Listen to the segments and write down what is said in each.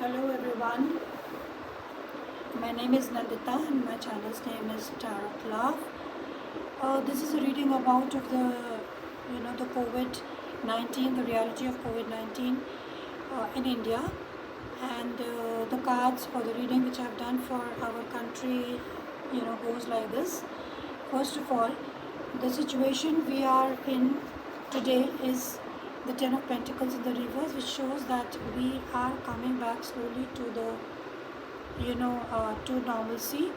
Hello everyone, my name is Nandita and my channel's name is Tarot Love. This is a reading about of the COVID-19, the reality of COVID-19 in India, and the cards for the reading which I've done for our country, goes like this. First of all, the situation we are in today is the Ten of Pentacles in the reverse, which shows that we are coming back slowly to to normalcy.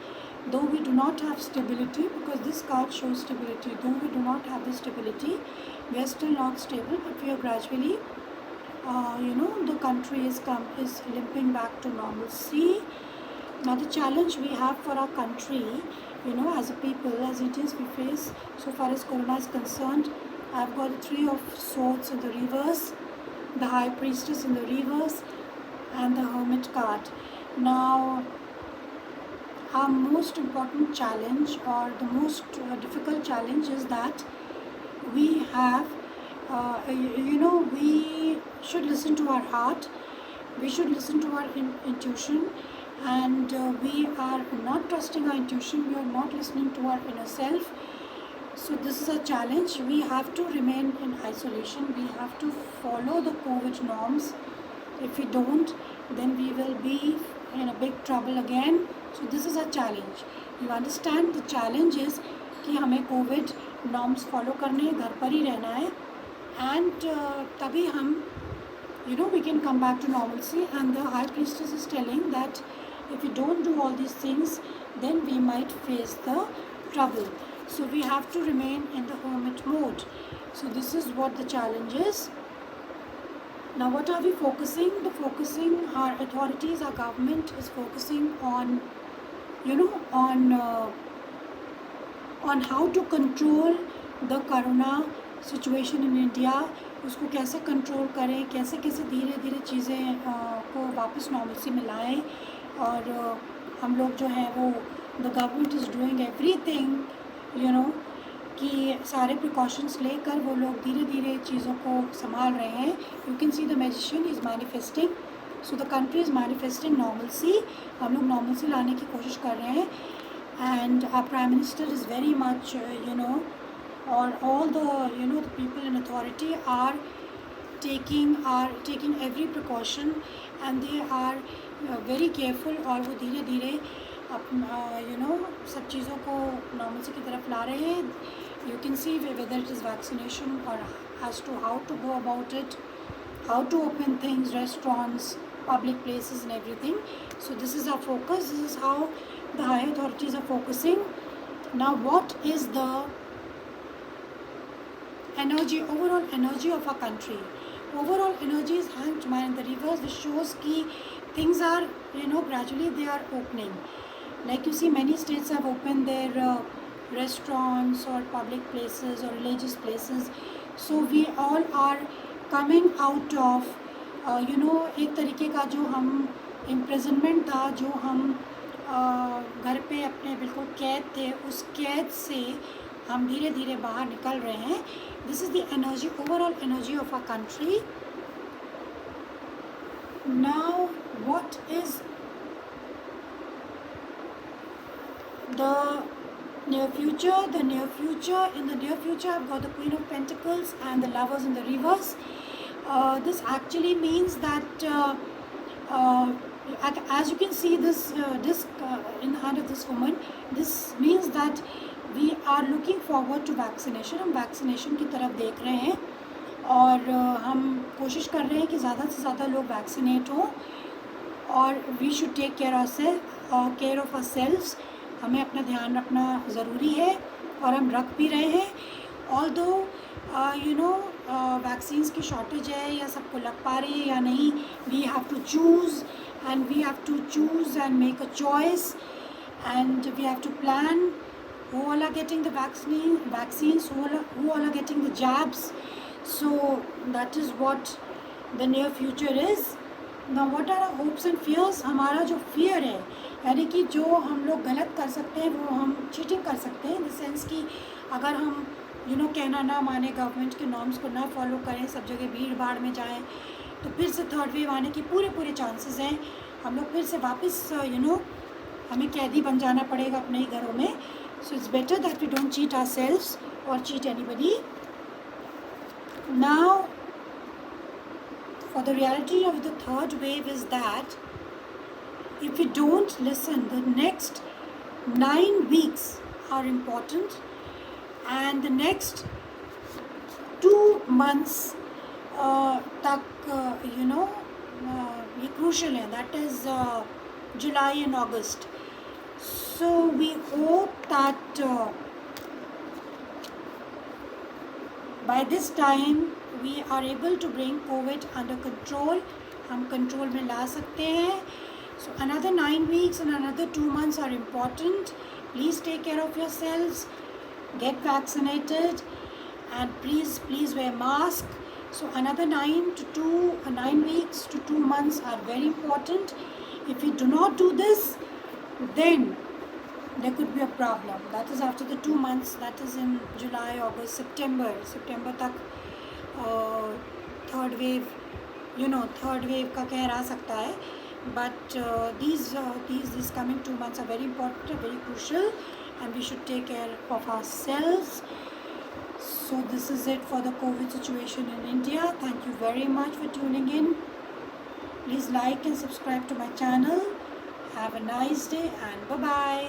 Though we do not have stability, because this card shows stability, though we do not have the stability, we are still not stable, but we are gradually, the country is limping back to normalcy. Now the challenge we have for our country, as a people, as Indians, we face so far as Corona is concerned. I've got the Three of Swords in the reverse, the High Priestess in the reverse, and the Hermit card. Now, our most important challenge, or the most difficult challenge, is that we have, we should listen to our heart, we should listen to our intuition, and we are not trusting our intuition, we are not listening to our inner self. So this is a challenge. We have to remain in isolation, we have to follow the COVID norms. If we don't, then we will be in a big trouble again. So this is a challenge. You understand, the challenge is कि हमें Covid norms follow करने, घर पर ही रहना है, and तभी हम we can come back to normalcy. And the High Priestess is telling that if we don't do all these things, then we might face the trouble. So we have to remain in the hermit mode. So this is what the challenge is. Now what are we focusing? Our authorities, our government is focusing on, on how to control the corona situation in India. उसको कैसे control करें, कैसे धीरे धीरे चीज़ें को वापस normalcy में लाएं. और हम लोग जो हैं वो, the government is doing everything, कि सारे प्रिकॉशंस लेकर वो लोग धीरे धीरे चीज़ों को संभाल रहे हैं. You can see the magician is manifesting. So the country is manifesting normalcy. हम लोग नॉर्मलसी लाने की कोशिश कर रहे हैं. And our prime minister is very much, or all the the people in authority are taking every precaution, and they are very careful. और वो धीरे धीरे सब चीज़ों को नॉर्मलसी की तरफ ला रहे हैं. You can see whether it is vaccination or as to how to go about it, how to open things, restaurants, public places and everything. So this is our focus. This is how the high authorities are focusing. Now what is the energy, overall energy of our country? Overall energy is Hanged Man in the reverse, which shows कि things are, gradually they are opening. Like you see, many states have opened their restaurants or public places or religious places. So we all are coming out of, एक तरीके का जो हम imprisonment था, जो हम घर पे अपने बिल्कुल कैद थे, उस कैद से हम धीरे धीरे बाहर निकल रहे हैं. This is the energy, overall energy of our country. Now what is the near future? In the near future, I've got the Queen of Pentacles and the Lovers in the reverse. This actually means that as you can see this disc in the hand of this woman, this means that we are looking forward to vaccination. हम vaccination की तरफ देख रहे हैं, और हम कोशिश कर रहे हैं कि ज़्यादा से ज़्यादा लोग वैक्सीनेट हों. और we should take care of ourselves. हमें अपना ध्यान रखना ज़रूरी है, और हम रख भी रहे हैं. ऑल्दो वैक्सीन्स की शॉर्टेज है, या सबको लग पा रही है या नहीं, we have to choose and make a choice, and we have to plan who all are getting the vaccines, who all are getting the jabs. So that is what the near future is. Now what are our hopes and fears? हमारा जो fear है, यानी कि जो हम लोग गलत कर सकते हैं वो हम चीटिंग कर सकते हैं. इन द सेंस कि अगर हम कहना ना माने, गवर्नमेंट के नॉर्म्स को ना फॉलो करें, सब जगह भीड़ भाड़ में जाएं, तो फिर से थर्ड वेव आने के पूरे चांसेस हैं। हम लोग फिर से वापस हमें कैदी बन जाना पड़ेगा अपने ही घरों में। So it's better that we don't cheat ourselves और cheat anybody. Now for the reality of the third wave is that if we don't listen, the next 9 weeks are important, and the next 2 months तक ये crucial है, that is July and August. So we hope that by this time we are able to bring COVID under control. हम control में ला सकते हैं. So another 9 weeks and another 2 months are important. Please take care of yourselves. Get vaccinated, and please wear mask. So another 9 weeks to 2 months are very important. If we do not do this, then there could be a problem. That is after the 2 months. That is in July, August, September तक third wave का कहर आ सकता है. But these coming 2 months are very important, very crucial, and we should take care of ourselves. So this is it for the COVID situation in India. Thank you very much for tuning in. Please like and subscribe to my channel. Have a nice day and bye-bye.